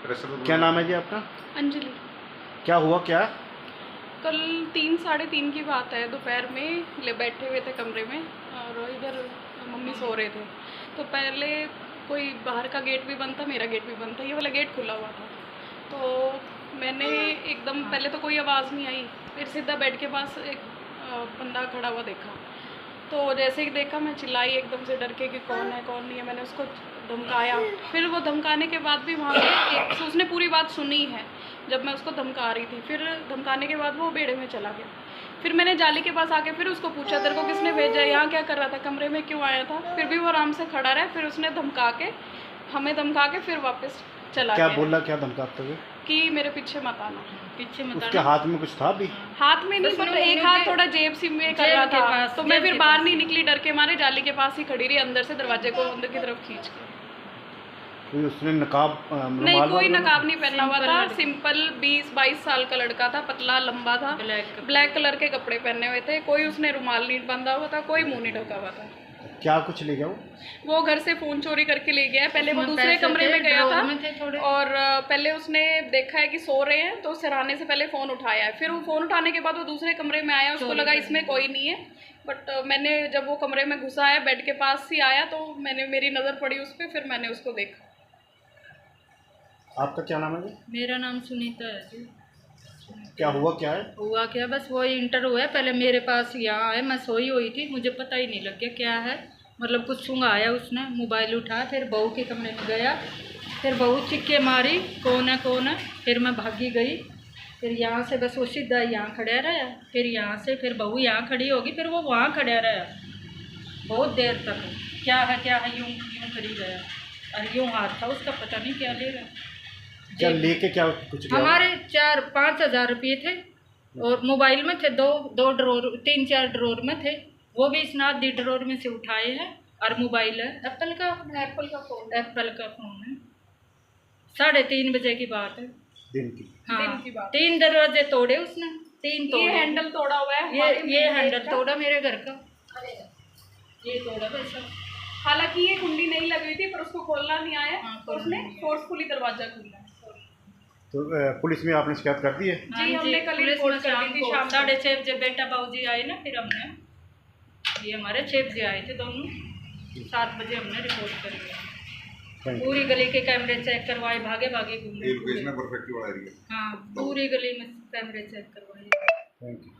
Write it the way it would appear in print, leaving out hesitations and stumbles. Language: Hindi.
क्या नाम है जी आपका? अंजलि। क्या हुआ क्या? कल 3 साढ़े 3 की बात है, दोपहर में ले बैठे हुए थे कमरे में और इधर मम्मी सो रहे थे। तो पहले कोई बाहर का गेट भी बंद था, मेरा गेट भी बंद था, ये वाला गेट खुला हुआ था। तो मैंने एकदम पहले तो कोई आवाज़ नहीं आई, फिर सीधा बेड के पास एक बंदा खड़ा हुआ देखा। तो जैसे ही देखा मैं चिल्लाई एकदम से डर के कि कौन है कौन नहीं है। मैंने उसको धमकाया, फिर वो धमकाने के बाद भी वहाँ पे एक उसने पूरी बात सुनी है जब मैं उसको धमका रही थी। फिर धमकाने के बाद वो बेड़े में चला गया। फिर मैंने जाली के पास आके फिर उसको पूछा, तेरे को किसने भेजा, यहाँ क्या कर रहा था, कमरे में क्यों आया था? फिर भी वो आराम से खड़ा रहा। फिर उसने हमें धमका के फिर वापस चला गया। क्या बोला, क्या धमकाते हुए? कि मेरे पीछे मत आना, पीछे मत आना। उसके हाथ में कुछ था भी? हाथ में नहीं, पर एक हाथ थोड़ा जेब सी में कर रहा था। तो मैं फिर बाहर नहीं निकली, डर के मारे जाली के पास ही खड़ी रही, अंदर से दरवाजे को अंदर की तरफ खींच के। कोई उसने नकाब नहीं, कोई नकाब नहीं पहना हुआ था। सिंपल 20-22 साल का लड़का था, पतला लंबा था, ब्लैक कलर के कपड़े पहने हुए थे। कोई उसने रुमाल नहीं बांधा हुआ था, कोई मुंह नहीं ढका हुआ था। क्या कुछ ले गया वो घर से फ़ोन चोरी करके ले गया है। पहले वो दूसरे कमरे में गया था और पहले उसने देखा है कि सो रहे हैं, तो सराहने से पहले फ़ोन उठाया है। फिर वो फ़ोन उठाने के बाद वो दूसरे कमरे में आया, उसको लगा इसमें कोई नहीं है। बट मैंने जब वो कमरे में घुसा है, बेड के पास ही आया, तो मेरी नज़र पड़ी उस पर, फिर मैंने उसको देखा। आपका क्या नाम है जी? मेरा नाम सुनीता है जी। क्या हुआ क्या है? हुआ क्या, बस वो इंटर हुआ है, पहले मेरे पास यहाँ आए, मैं सोई हुई थी, मुझे पता ही नहीं लग गया क्या है। मतलब कुछ सूंघ आया, उसने मोबाइल उठाया, फिर बहू के कमरे में गया, फिर बहू चिक्के मारी कौन है, फिर मैं भागी गई। फिर यहाँ से बस वो सीधा यहाँ खड़ा रहा, फिर यहाँ से फिर बहू यहाँ खड़ी होगी, फिर वो वहाँ खड़ा रहा बहुत देर तक। क्या है यूँ खड़ी गया और यूँ हाथ था उसका, पता नहीं क्या ले रहा। क्या लेके क्या कुछ गया? हमारे 4-5 हज़ार रुपये थे और मोबाइल में थे, दो ड्रॉर, 3-4 ड्रॉर में थे, वो भी इस नादी ड्रॉर में से उठाए हैं। और मोबाइल है एप्पल का फ़ोन है। 3:30 बजे की बात है, दिन की। हाँ, दिन की बात। 3 दरवाजे तोड़े उसने, 3 तोड़े। ये हैंडल तोड़ा हुआ है, ये हैंडल तोड़ा मेरे घर का, ये तोड़ा वैसा। हालांकि ये कुंडी नहीं लगी हुई थी, पर उसको खोलना नहीं आया। हाँ, तो उसने फोर्सफुली दरवाजा खोला। तो पुलिस में आपने शिकायत कर दी है? जी, हमने कल रिपोर्ट कर दी थी शाम 6:30 बजे बेटा बाबूजी आए ना, फिर हमने ये हमारे 6 बजे आए थे दोनों, 7 बजे हमने रिपोर्ट कर दिया। पूरी गली के कैमरे चेक करवाए, भागे घूमे। परफेक्ट बना रही है। हाँ, पूरी गली में कैमरे चेक करवाए। Thank you.